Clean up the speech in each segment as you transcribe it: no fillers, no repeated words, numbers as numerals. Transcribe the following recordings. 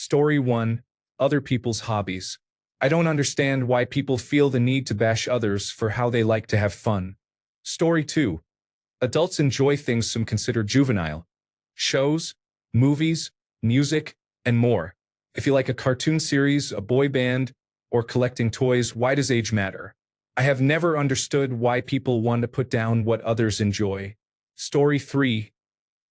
Story 1. Other people's hobbies. I don't understand why people feel the need to bash others for how they like to have fun. Story 2. Adults enjoy things some consider juvenile. Shows, movies, music, and more. If you like a cartoon series, a boy band, or collecting toys, why does age matter? I have never understood why people want to put down what others enjoy. Story 3.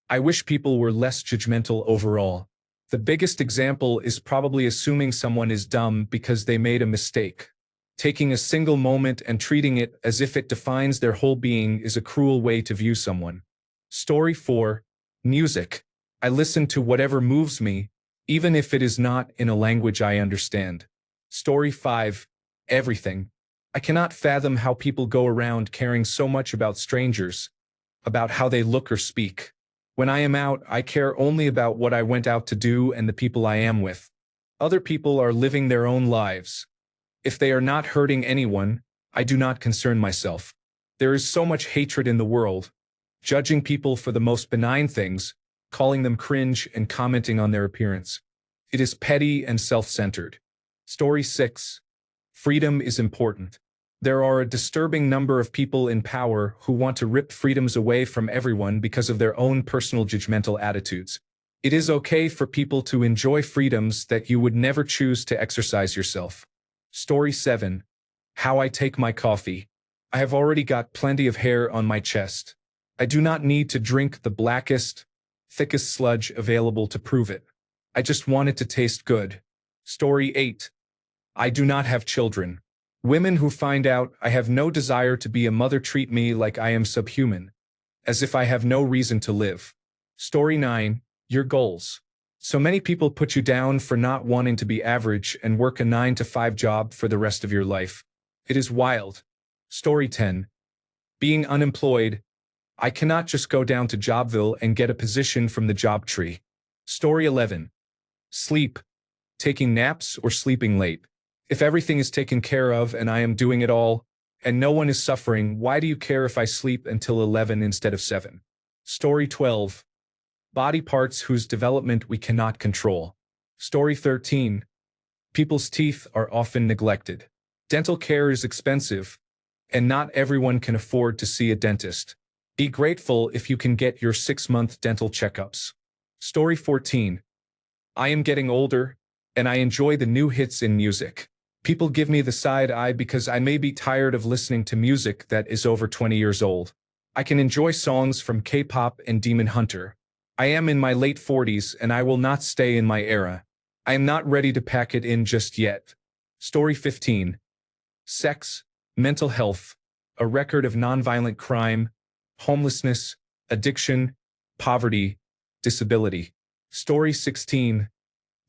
I wish people were less judgmental overall. The biggest example is probably assuming someone is dumb because they made a mistake. Taking a single moment and treating it as if it defines their whole being is a cruel way to view someone. Story 4. Music. I listen to whatever moves me, even if it is not in a language I understand. Story 5. Everything. I cannot fathom how people go around caring so much about strangers, about how they look or speak. When I am out, I care only about what I went out to do and the people I am with. Other people are living their own lives. If they are not hurting anyone, I do not concern myself. There is so much hatred in the world, judging people for the most benign things, calling them cringe and commenting on their appearance. It is petty and self-centered. Story 6. Freedom is important. There are a disturbing number of people in power who want to rip freedoms away from everyone because of their own personal judgmental attitudes. It is okay for people to enjoy freedoms that you would never choose to exercise yourself. Story 7. How I take my coffee. I have already got plenty of hair on my chest. I do not need to drink the blackest, thickest sludge available to prove it. I just want it to taste good. Story 8. I do not have children. Women who find out I have no desire to be a mother treat me like I am subhuman, as if I have no reason to live. Story 9. Your goals. So many people put you down for not wanting to be average and work a 9-to-5 job for the rest of your life. It is wild. Story 10. Being unemployed. I cannot just go down to Jobville and get a position from the job tree. Story 11. Sleep. Taking naps or sleeping late. If everything is taken care of and I am doing it all, and no one is suffering, why do you care if I sleep until 11 instead of 7? Story 12. Body parts whose development we cannot control. Story 13. People's teeth are often neglected. Dental care is expensive, and not everyone can afford to see a dentist. Be grateful if you can get your 6-month dental checkups. Story 14. I am getting older, and I enjoy the new hits in music. People give me the side eye because I may be tired of listening to music that is over 20 years old. I can enjoy songs from K-pop and Demon Hunter. I am in my late 40s and I will not stay in my era. I am not ready to pack it in just yet. Story 15. Sex, mental health, a record of nonviolent crime, homelessness, addiction, poverty, disability. Story 16.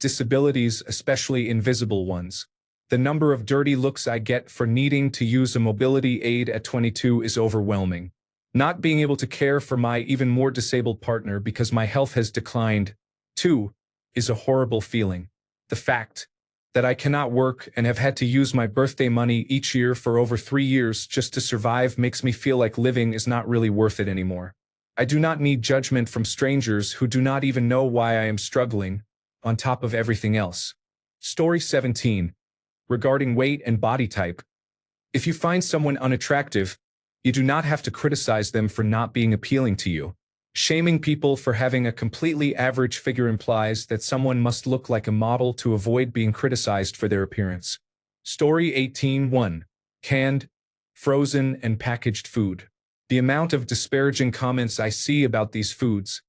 Disabilities, especially invisible ones. The number of dirty looks I get for needing to use a mobility aid at 22 is overwhelming. Not being able to care for my even more disabled partner because my health has declined, too, is a horrible feeling. The fact that I cannot work and have had to use my birthday money each year for over 3 years just to survive makes me feel like living is not really worth it anymore. I do not need judgment from strangers who do not even know why I am struggling, on top of everything else. Story 17. Regarding weight and body type. If you find someone unattractive, you do not have to criticize them for not being appealing to you. Shaming people for having a completely average figure implies that someone must look like a model to avoid being criticized for their appearance. Story 18:1. Canned, frozen, and packaged food. The amount of disparaging comments I see about these foods,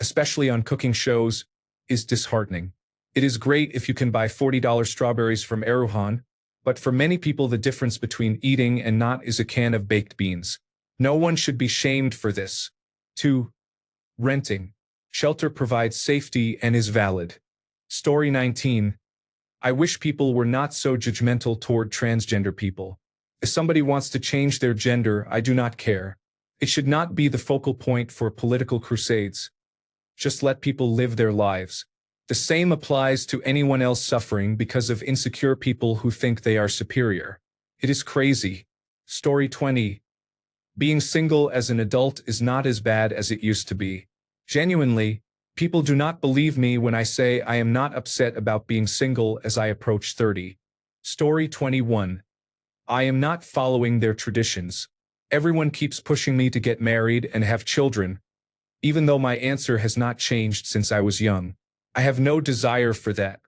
especially on cooking shows, is disheartening. It is great if you can buy $40 strawberries from Aruhan, but for many people the difference between eating and not is a can of baked beans. No one should be shamed for this. 2. Renting. Shelter provides safety and is valid. Story 19. I wish people were not so judgmental toward transgender people. If somebody wants to change their gender, I do not care. It should not be the focal point for political crusades. Just let people live their lives. The same applies to anyone else suffering because of insecure people who think they are superior. It is crazy. Story 20. Being single as an adult is not as bad as it used to be. Genuinely, People do not believe me when I say I am not upset about being single as I approach 30. Story 21. I am not following their traditions. Everyone keeps pushing me to get married and have children, even though my answer has not changed since I was young. I have no desire for that.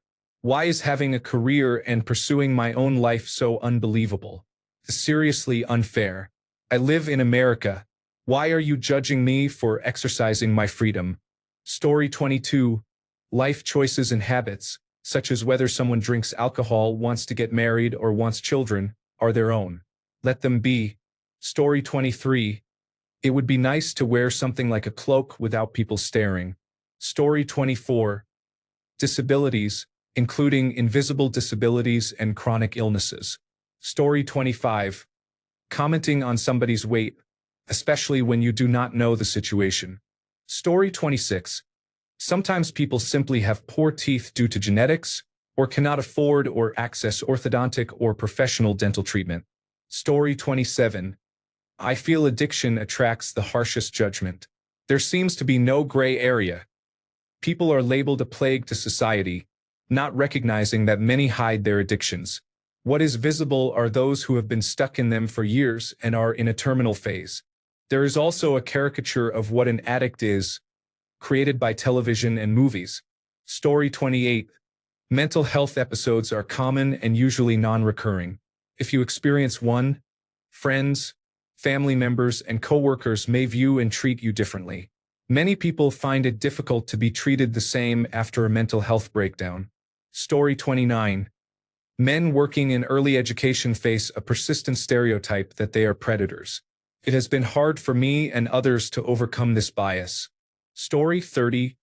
Why is having a career and pursuing my own life so unbelievable? It's seriously unfair. I live in America. Why are you judging me for exercising my freedom? Story 22. Life choices and habits, such as whether someone drinks alcohol, wants to get married, or wants children, are their own. Let them be. Story 23. It would be nice to wear something like a cloak without people staring. Story 24. Disabilities, including invisible disabilities and chronic illnesses. Story 25. Commenting on somebody's weight, especially when you do not know the situation. Story 26. Sometimes people simply have poor teeth due to genetics, or cannot afford or access orthodontic or professional dental treatment. Story 27. I feel addiction attracts the harshest judgment. There seems to be no gray area. People are labeled a plague to society, not recognizing that many hide their addictions. What is visible are those who have been stuck in them for years and are in a terminal phase. There is also a caricature of what an addict is, created by television and movies. Story 28. Mental health episodes are common and usually non-recurring. If you experience one, friends, family members, and coworkers may view and treat you differently. Many people find it difficult to be treated the same after a mental health breakdown. Story 29. Men working in early education face a persistent stereotype that they are predators. It has been hard for me and others to overcome this bias. Story 30.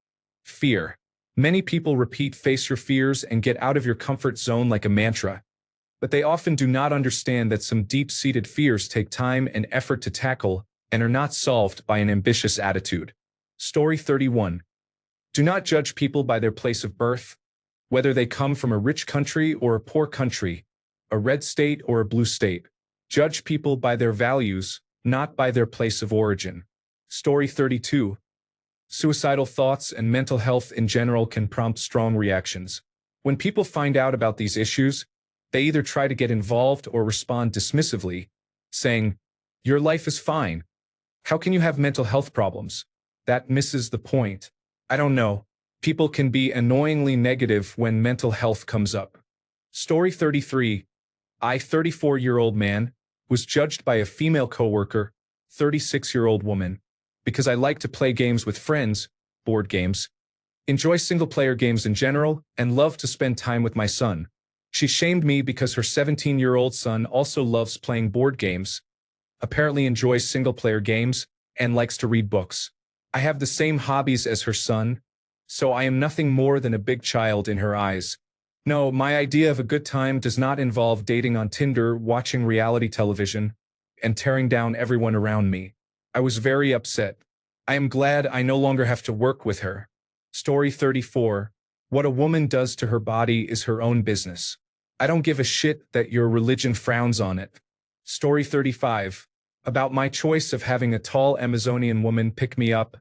Fear. Many people repeat "face your fears" and get out of your comfort zone like a mantra, but they often do not understand that some deep-seated fears take time and effort to tackle and are not solved by an ambitious attitude. Story 31. Do not judge people by their place of birth, whether they come from a rich country or a poor country, a red state or a blue state. Judge people by their values, not by their place of origin. Story 32. Suicidal thoughts and mental health in general can prompt strong reactions. When people find out about these issues, they either try to get involved or respond dismissively, saying, "Your life is fine. How can you have mental health problems?" That misses the point. I don't know. People can be annoyingly negative when mental health comes up. Story 33. I, 34-year-old man, was judged by a female coworker, 36-year-old woman, because I like to play games with friends, board games, enjoy single-player games in general, and love to spend time with my son. She shamed me because her 17-year-old son also loves playing board games, apparently enjoys single-player games, and likes to read books. I have the same hobbies as her son, so I am nothing more than a big child in her eyes. No, my idea of a good time does not involve dating on Tinder, watching reality television, and tearing down everyone around me. I was very upset. I am glad I no longer have to work with her. Story 34. What a woman does to her body is her own business. I don't give a shit that your religion frowns on it. Story 35. About my choice of having a tall Amazonian woman pick me up,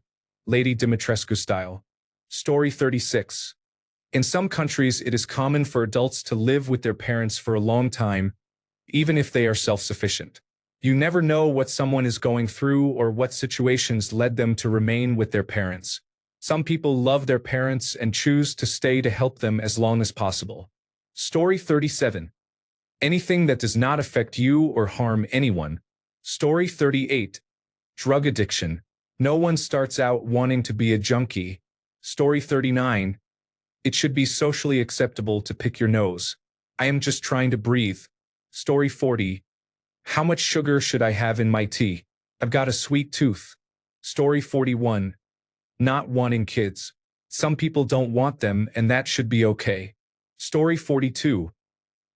Lady Dimitrescu style. Story 36. In some countries, it is common for adults to live with their parents for a long time, even if they are self-sufficient. You never know what someone is going through or what situations led them to remain with their parents. Some people love their parents and choose to stay to help them as long as possible. Story 37. Anything that does not affect you or harm anyone. Story 38. Drug addiction. No one starts out wanting to be a junkie. Story 39. It should be socially acceptable to pick your nose. I am just trying to breathe. Story 40. How much sugar should I have in my tea? I've got a sweet tooth. Story 41. Not wanting kids. Some people don't want them, and that should be okay. Story 42.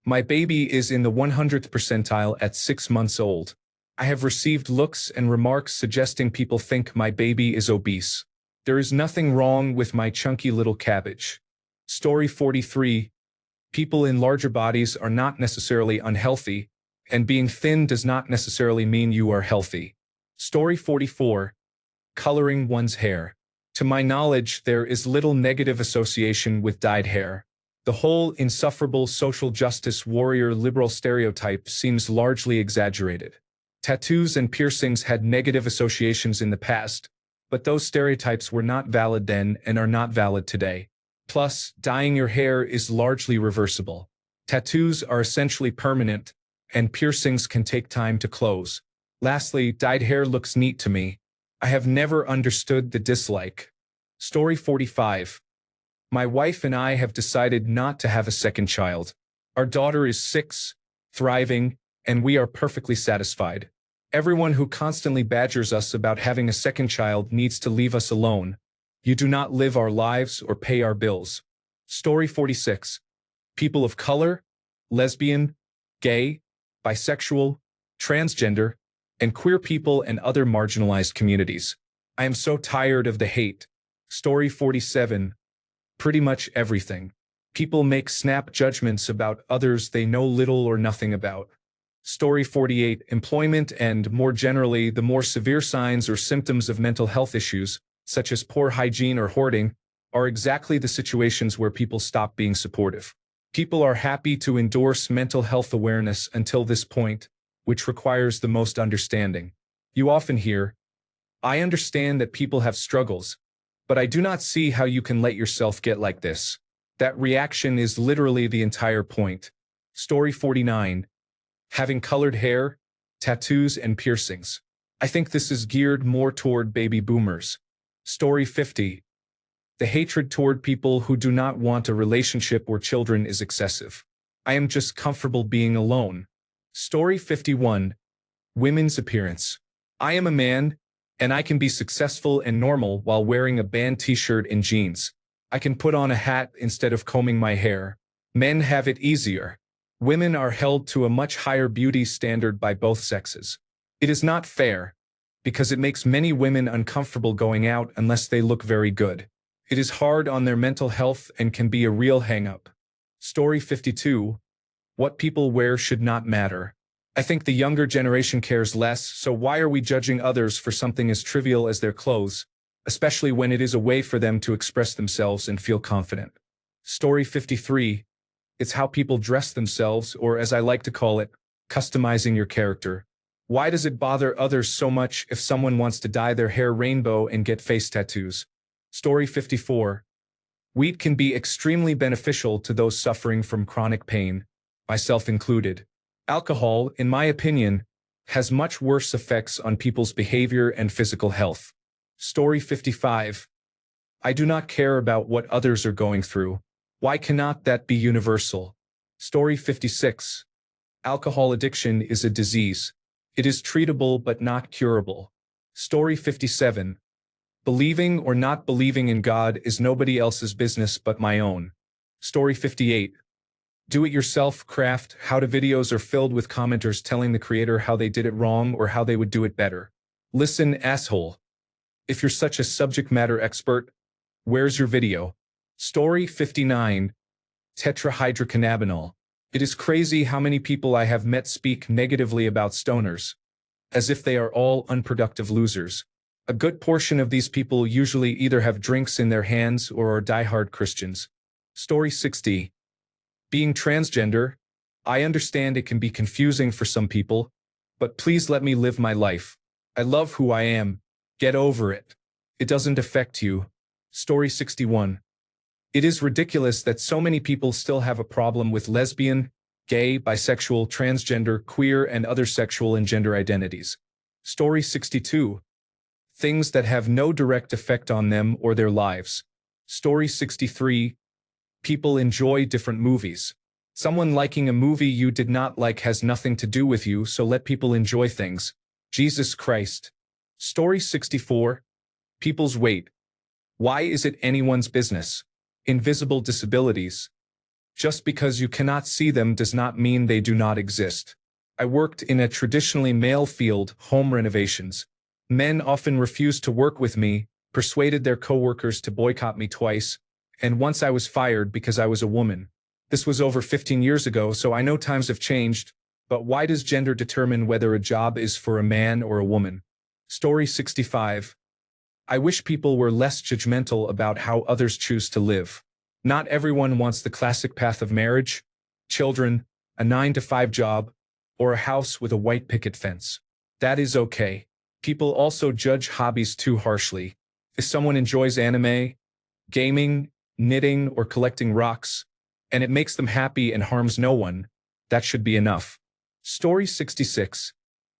My baby is in the 100th percentile at 6 months old. I have received looks and remarks suggesting people think my baby is obese. There is nothing wrong with my chunky little cabbage. Story 43. People in larger bodies are not necessarily unhealthy, and being thin does not necessarily mean you are healthy. Story 44. Coloring one's hair. To my knowledge, there is little negative association with dyed hair. The whole insufferable social justice warrior liberal stereotype seems largely exaggerated. Tattoos and piercings had negative associations in the past, but those stereotypes were not valid then and are not valid today. Plus, dyeing your hair is largely reversible. Tattoos are essentially permanent, and piercings can take time to close. Lastly, dyed hair looks neat to me. I have never understood the dislike. Story 45. My wife and I have decided not to have a second child. Our daughter is 6, thriving, and we are perfectly satisfied. Everyone who constantly badgers us about having a second child needs to leave us alone. You do not live our lives or pay our bills. Story 46. People of color, lesbian, gay, bisexual, transgender, and queer people and other marginalized communities. I am so tired of the hate. Story 47. Pretty much everything. People make snap judgments about others they know little or nothing about. Story 48. Employment and, more generally, the more severe signs or symptoms of mental health issues, such as poor hygiene or hoarding, are exactly the situations where people stop being supportive. People are happy to endorse mental health awareness until this point, which requires the most understanding. You often hear, "I understand that people have struggles, but I do not see how you can let yourself get like this." That reaction is literally the entire point. Story 49. Having colored hair, tattoos, and piercings. I think this is geared more toward baby boomers. Story 50. The hatred toward people who do not want a relationship or children is excessive. I am just comfortable being alone. Story 51. Women's appearance. I am a man, and I can be successful and normal while wearing a band t-shirt and jeans. I can put on a hat instead of combing my hair. Men have it easier. Women are held to a much higher beauty standard by both sexes. It is not fair, because it makes many women uncomfortable going out unless they look very good. It is hard on their mental health and can be a real hang-up. Story 52. What people wear should not matter. I think the younger generation cares less, so why are we judging others for something as trivial as their clothes, especially when it is a way for them to express themselves and feel confident? Story 53. It's how people dress themselves, or as I like to call it, customizing your character. Why does it bother others so much if someone wants to dye their hair rainbow and get face tattoos? Story 54. Weed can be extremely beneficial to those suffering from chronic pain, myself included. Alcohol, in my opinion, has much worse effects on people's behavior and physical health. Story 55. I do not care about what others are going through. Why cannot that be universal? Story 56. Alcohol addiction is a disease. It is treatable but not curable. Story 57. Believing or not believing in God is nobody else's business but my own. Story 58. Do-it-yourself craft how-to videos are filled with commenters telling the creator how they did it wrong or how they would do it better. Listen, asshole. If you're such a subject matter expert, where's your video? Story 59. Tetrahydrocannabinol. It is crazy how many people I have met speak negatively about stoners, as if they are all unproductive losers. A good portion of these people usually either have drinks in their hands or are diehard Christians. Story 60. Being transgender, I understand it can be confusing for some people, but please let me live my life. I love who I am. Get over it. It doesn't affect you. Story 61. It is ridiculous that so many people still have a problem with lesbian, gay, bisexual, transgender, queer, and other sexual and gender identities. Story 62. Things that have no direct effect on them or their lives. Story 63. People enjoy different movies. Someone liking a movie you did not like has nothing to do with you, so let people enjoy things. Jesus Christ. Story 64. People's weight. Why is it anyone's business? Invisible disabilities. Just because you cannot see them does not mean they do not exist. I worked in a traditionally male field, home renovations. Men often refused to work with me, persuaded their coworkers to boycott me twice, and once I was fired because I was a woman. This was over 15 years ago, so I know times have changed, but why does gender determine whether a job is for a man or a woman? Story 65. I wish people were less judgmental about how others choose to live. Not everyone wants the classic path of marriage, children, a 9-to-5 job, or a house with a white picket fence. That is okay. People also judge hobbies too harshly. If someone enjoys anime, gaming, knitting, or collecting rocks, and it makes them happy and harms no one, that should be enough. Story 66.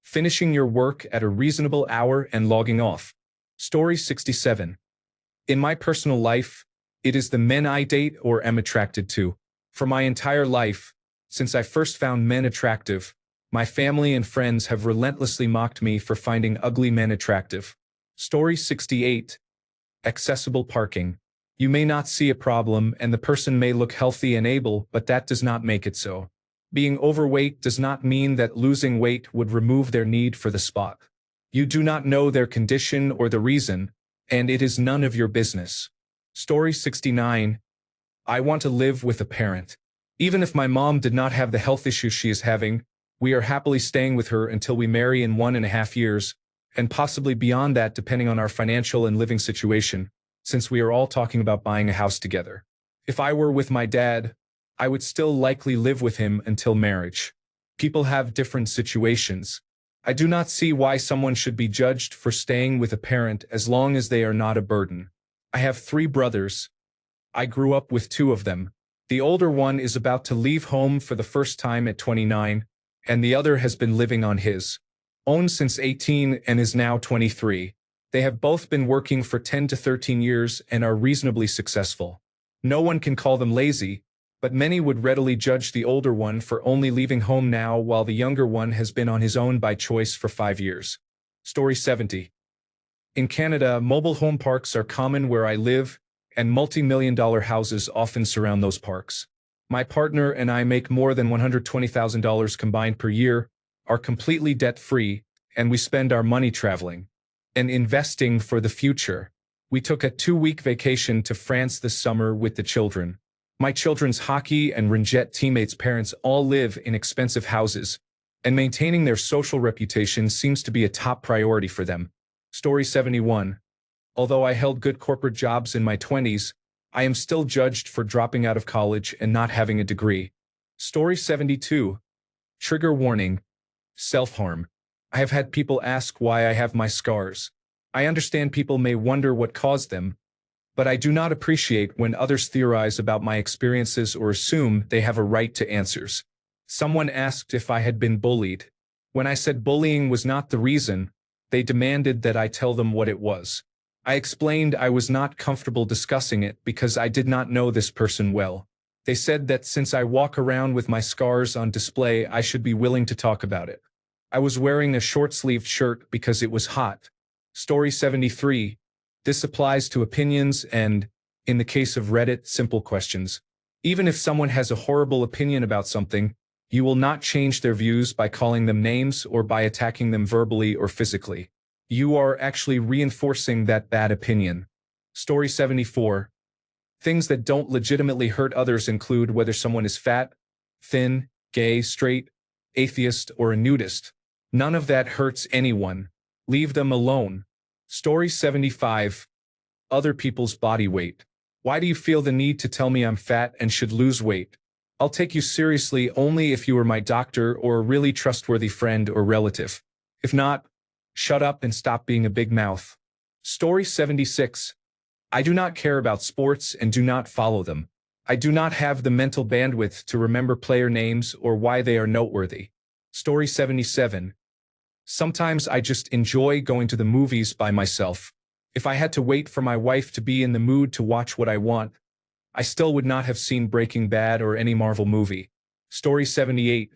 Finishing your work at a reasonable hour and logging off. Story 67. In my personal life, it is the men I date or am attracted to. For my entire life, since I first found men attractive, my family and friends have relentlessly mocked me for finding ugly men attractive. Story 68. Accessible parking. You may not see a problem and the person may look healthy and able, but that does not make it so. Being overweight does not mean that losing weight would remove their need for the spot. You do not know their condition or the reason, and it is none of your business. Story 69. I want to live with a parent. Even if my mom did not have the health issues she is having, we are happily staying with her until we marry in 1.5 years, and possibly beyond that depending on our financial and living situation, since we are all talking about buying a house together. If I were with my dad, I would still likely live with him until marriage. People have different situations. I do not see why someone should be judged for staying with a parent as long as they are not a burden. I have 3 brothers. I grew up with 2 of them. The older one is about to leave home for the first time at 29, and the other has been living on his own since 18 and is now 23. They have both been working for 10 to 13 years and are reasonably successful. No one can call them lazy, but many would readily judge the older one for only leaving home now while the younger one has been on his own by choice for 5 years. Story 70. In Canada, mobile home parks are common where I live, and multi-million-dollar houses often surround those parks. My partner and I make more than $120,000 combined per year, are completely debt-free, and we spend our money traveling and investing for the future. We took a 2-week vacation to France this summer with the children. My children's hockey and ringette teammates' parents all live in expensive houses, and maintaining their social reputation seems to be a top priority for them. Story 71. Although I held good corporate jobs in my 20s, I am still judged for dropping out of college and not having a degree. Story 72. Trigger warning. Self-harm. I have had people ask why I have my scars. I understand people may wonder what caused them, but I do not appreciate when others theorize about my experiences or assume they have a right to answers. Someone asked if I had been bullied. When I said bullying was not the reason, they demanded that I tell them what it was. I explained I was not comfortable discussing it because I did not know this person well. They said that since I walk around with my scars on display, I should be willing to talk about it. I was wearing a short-sleeved shirt because it was hot. Story 73. This applies to opinions and, in the case of Reddit, simple questions. Even if someone has a horrible opinion about something, you will not change their views by calling them names or by attacking them verbally or physically. You are actually reinforcing that bad opinion. Story 74. Things that don't legitimately hurt others include whether someone is fat, thin, gay, straight, atheist, or a nudist. None of that hurts anyone. Leave them alone. Story 75. Other people's body weight. Why do you feel the need to tell me I'm fat and should lose weight? I'll take you seriously only if you are my doctor or a really trustworthy friend or relative. If not, shut up and stop being a big mouth. Story 76. I do not care about sports and do not follow them. I do not have the mental bandwidth to remember player names or why they are noteworthy. Story 77. Sometimes I just enjoy going to the movies by myself. If I had to wait for my wife to be in the mood to watch what I want, I still would not have seen Breaking Bad or any Marvel movie. Story 78.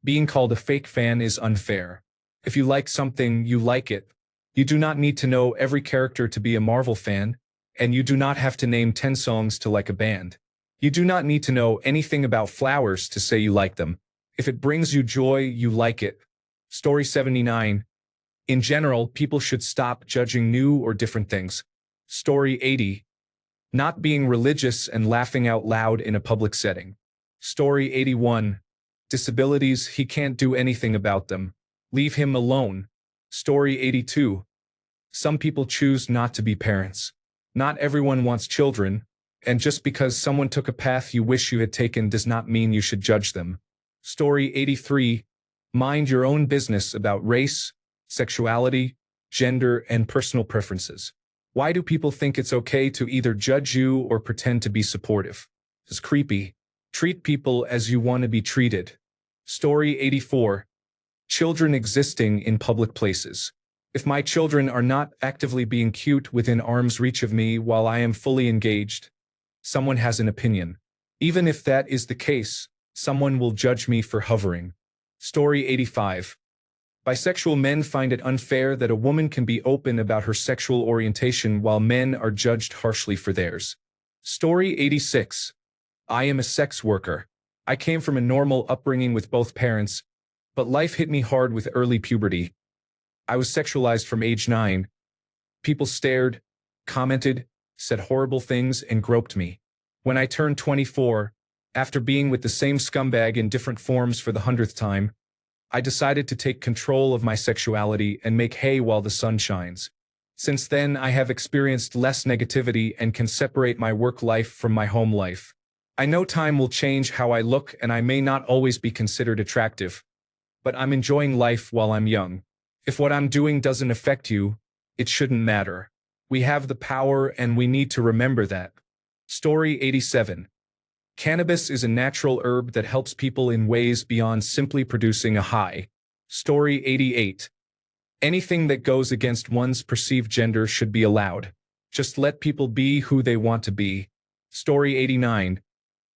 Being called a fake fan is unfair. If you like something, you like it. You do not need to know every character to be a Marvel fan, and you do not have to name 10 songs to like a band. You do not need to know anything about flowers to say you like them. If it brings you joy, you like it. Story 79. In general, people should stop judging new or different things. Story 80. Not being religious and laughing out loud in a public setting. Story 81. Disabilities, he can't do anything about them. Leave him alone. Story 82. Some people choose not to be parents. Not everyone wants children, and just because someone took a path you wish you had taken does not mean you should judge them. Story 83. Mind your own business about race, sexuality, gender, and personal preferences. Why do people think it's okay to either judge you or pretend to be supportive? It's creepy. Treat people as you want to be treated. Story 84. Children existing in public places. If my children are not actively being cute within arm's reach of me while I am fully engaged, someone has an opinion. Even if that is the case, someone will judge me for hovering. Story 85. Bisexual men find it unfair that a woman can be open about her sexual orientation while men are judged harshly for theirs. Story 86. I am a sex worker. I came from a normal upbringing with both parents, but life hit me hard with early puberty. I was sexualized from age 9. People stared, commented, said horrible things, and groped me. When I turned 24, after being with the same scumbag in different forms for the 100th time, I decided to take control of my sexuality and make hay while the sun shines. Since then, I have experienced less negativity and can separate my work life from my home life. I know time will change how I look and I may not always be considered attractive, but I'm enjoying life while I'm young. If what I'm doing doesn't affect you, it shouldn't matter. We have the power and we need to remember that. Story 87. Cannabis is a natural herb that helps people in ways beyond simply producing a high. Story 88. Anything that goes against one's perceived gender should be allowed. Just let people be who they want to be. Story 89.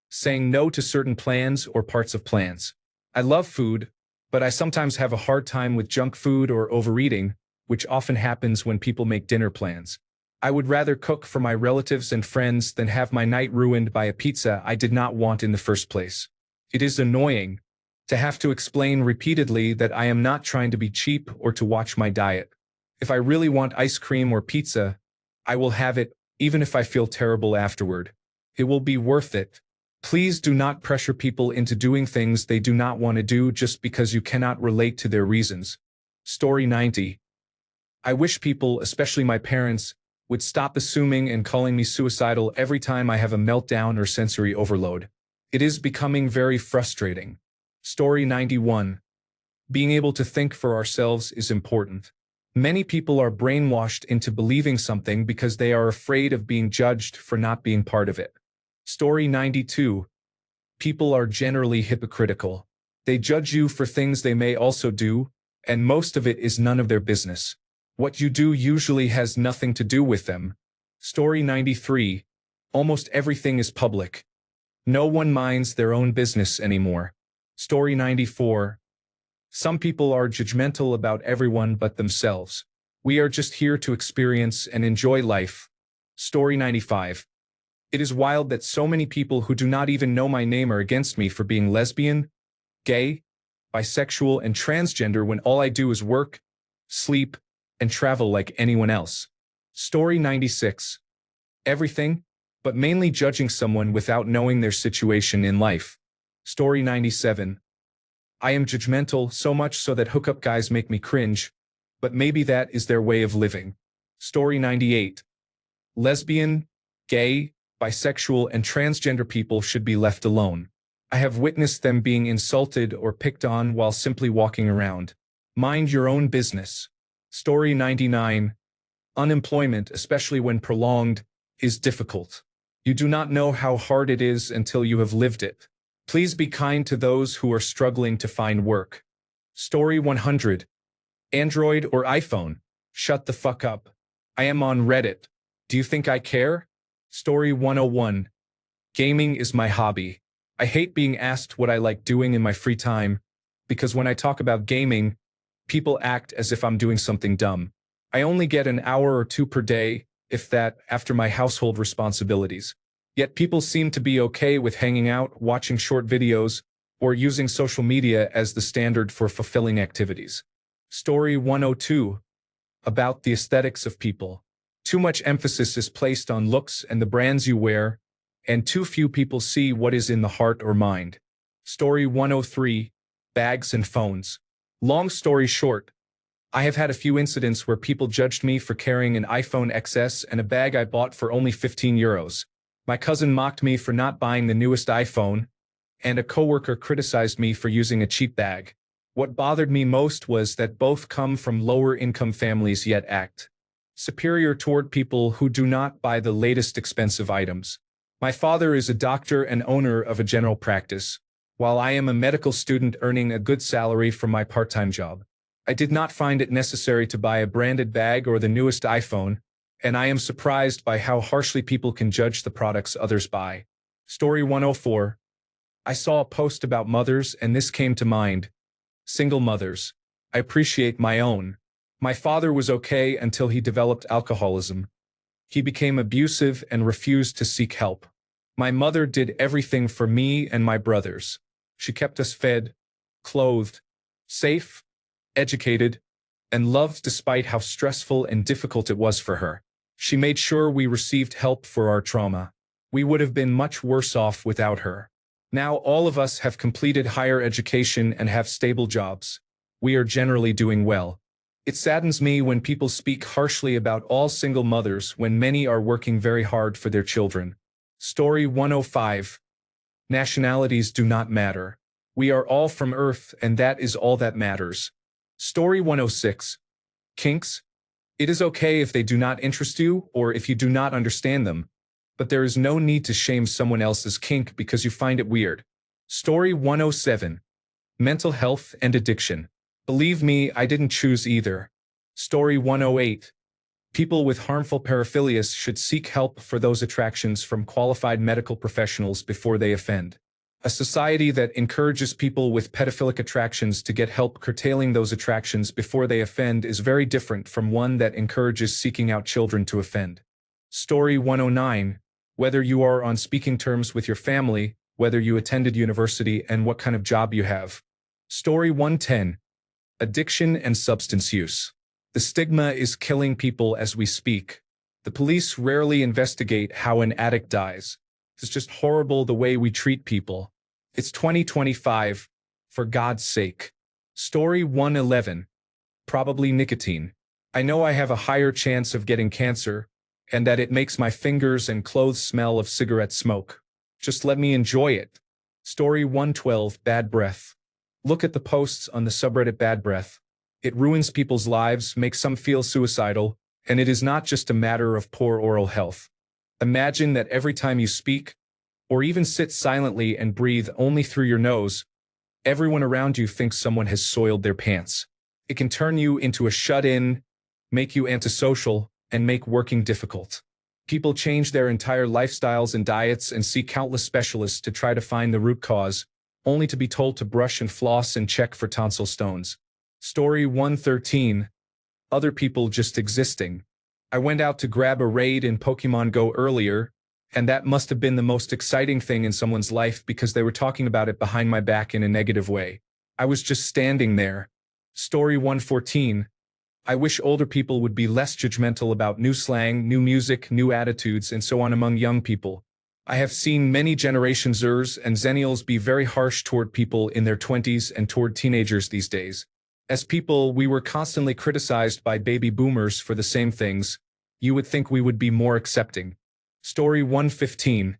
Saying no to certain plans or parts of plans. I love food, but I sometimes have a hard time with junk food or overeating, which often happens when people make dinner plans. I would rather cook for my relatives and friends than have my night ruined by a pizza I did not want in the first place. It is annoying to have to explain repeatedly that I am not trying to be cheap or to watch my diet. If I really want ice cream or pizza, I will have it, even if I feel terrible afterward. It will be worth it. Please do not pressure people into doing things they do not want to do just because you cannot relate to their reasons. Story 90. I wish people, especially my parents, would stop assuming and calling me suicidal every time I have a meltdown or sensory overload. It is becoming very frustrating. Story 91. Being able to think for ourselves is important. Many people are brainwashed into believing something because they are afraid of being judged for not being part of it. Story 92. People are generally hypocritical. They judge you for things they may also do, and most of it is none of their business. What you do usually has nothing to do with them. Story 93. Almost everything is public. No one minds their own business anymore. Story 94. Some people are judgmental about everyone but themselves. We are just here to experience and enjoy life. Story 95. It is wild that so many people who do not even know my name are against me for being lesbian, gay, bisexual, and transgender when all I do is work, sleep, and travel like anyone else. Story 96. Everything, but mainly judging someone without knowing their situation in life. Story 97. I am judgmental so much so that hookup guys make me cringe, but maybe that is their way of living. Story 98. Lesbian, gay, bisexual, and transgender people should be left alone. I have witnessed them being insulted or picked on while simply walking around. Mind your own business. Story 99. Unemployment, especially when prolonged, is difficult. You do not know how hard it is until you have lived it. Please be kind to those who are struggling to find work. Story 100. Android or iPhone? Shut the fuck up. I am on Reddit. Do you think I care? Story 101. Gaming is my hobby. I hate being asked what I like doing in my free time, because when I talk about gaming, people act as if I'm doing something dumb. I only get an hour or two per day, if that, after my household responsibilities. Yet people seem to be okay with hanging out, watching short videos, or using social media as the standard for fulfilling activities. Story 102. About the aesthetics of people. Too much emphasis is placed on looks and the brands you wear, and too few people see what is in the heart or mind. Story 103. Bags and phones. Long story short, I have had a few incidents where people judged me for carrying an iPhone XS and a bag I bought for only 15 euros. My cousin mocked me for not buying the newest iPhone, and a coworker criticized me for using a cheap bag. What bothered me most was that both come from lower-income families yet act superior toward people who do not buy the latest expensive items. My father is a doctor and owner of a general practice, while I am a medical student earning a good salary from my part-time job. I did not find it necessary to buy a branded bag or the newest iPhone, and I am surprised by how harshly people can judge the products others buy. Story 104. I saw a post about mothers and this came to mind. Single mothers. I appreciate my own. My father was okay until he developed alcoholism. He became abusive and refused to seek help. My mother did everything for me and my brothers. She kept us fed, clothed, safe, educated, and loved despite how stressful and difficult it was for her. She made sure we received help for our trauma. We would have been much worse off without her. Now all of us have completed higher education and have stable jobs. We are generally doing well. It saddens me when people speak harshly about all single mothers when many are working very hard for their children. Story 105. Nationalities do not matter. We are all from Earth and that is all that matters. Story 106. Kinks. It is okay if they do not interest you or if you do not understand them, but there is no need to shame someone else's kink because you find it weird. Story 107. Mental health and addiction. Believe me, I didn't choose either. Story 108. People with harmful paraphilias should seek help for those attractions from qualified medical professionals before they offend. A society that encourages people with pedophilic attractions to get help curtailing those attractions before they offend is very different from one that encourages seeking out children to offend. Story 109. Whether you are on speaking terms with your family, whether you attended university, and what kind of job you have. Story 110. Addiction and substance use. The stigma is killing people as we speak. The police rarely investigate how an addict dies. It's just horrible the way we treat people. It's 2025. For God's sake. Story 111. Probably nicotine. I know I have a higher chance of getting cancer, and that it makes my fingers and clothes smell of cigarette smoke. Just let me enjoy it. Story 112. Bad breath. Look at the posts on the subreddit Bad Breath. It ruins people's lives, makes some feel suicidal, and it is not just a matter of poor oral health. Imagine that every time you speak, or even sit silently and breathe only through your nose, everyone around you thinks someone has soiled their pants. It can turn you into a shut-in, make you antisocial, and make working difficult. People change their entire lifestyles and diets and see countless specialists to try to find the root cause, only to be told to brush and floss and check for tonsil stones. Story 113. Other people just existing. I went out to grab a raid in Pokemon Go earlier, and that must have been the most exciting thing in someone's life because they were talking about it behind my back in a negative way. I was just standing there. Story 114. I wish older people would be less judgmental about new slang, new music, new attitudes, and so on among young people. I have seen many Generation Zers and Zennials be very harsh toward people in their 20s and toward teenagers these days. As people, we were constantly criticized by baby boomers for the same things. You would think we would be more accepting. Story 115.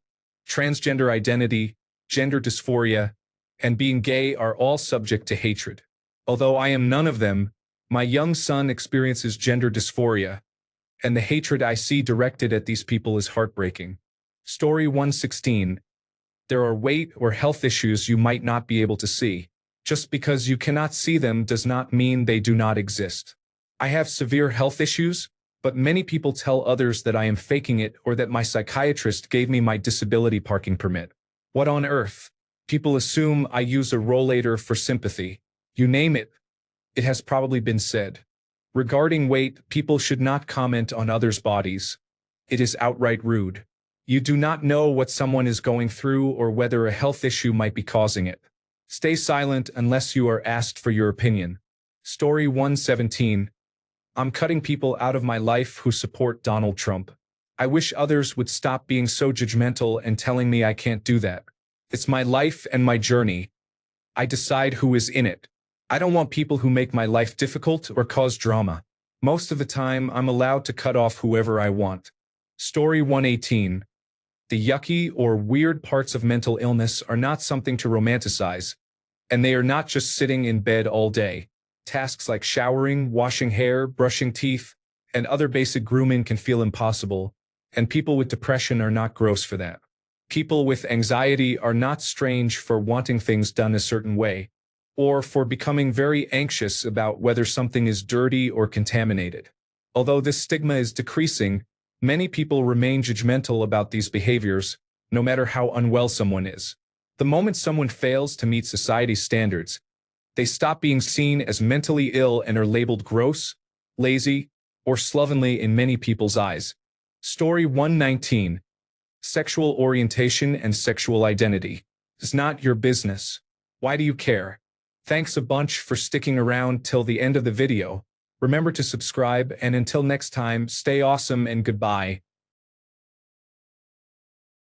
Transgender identity, gender dysphoria, and being gay are all subject to hatred. Although I am none of them, my young son experiences gender dysphoria, and the hatred I see directed at these people is heartbreaking. Story 116. There are weight or health issues you might not be able to see. Just because you cannot see them does not mean they do not exist. I have severe health issues, but many people tell others that I am faking it or that my psychiatrist gave me my disability parking permit. What on earth? People assume I use a rollator for sympathy. You name it. It has probably been said. Regarding weight, people should not comment on others' bodies. It is outright rude. You do not know what someone is going through or whether a health issue might be causing it. Stay silent unless you are asked for your opinion. Story 117. I'm cutting people out of my life who support Donald Trump. I wish others would stop being so judgmental and telling me I can't do that. It's my life and my journey. I decide who is in it. I don't want people who make my life difficult or cause drama. Most of the time, I'm allowed to cut off whoever I want. Story 118. The yucky or weird parts of mental illness are not something to romanticize, and they are not just sitting in bed all day. Tasks like showering, washing hair, brushing teeth, and other basic grooming can feel impossible, and people with depression are not gross for that. People with anxiety are not strange for wanting things done a certain way, or for becoming very anxious about whether something is dirty or contaminated. Although this stigma is decreasing, many people remain judgmental about these behaviors, no matter how unwell someone is. The moment someone fails to meet society's standards, they stop being seen as mentally ill and are labeled gross, lazy, or slovenly in many people's eyes. Story 119. Sexual orientation and sexual identity. It's not your business. Why do you care? Thanks a bunch for sticking around till the end of the video. Remember to subscribe, and until next time, stay awesome and goodbye.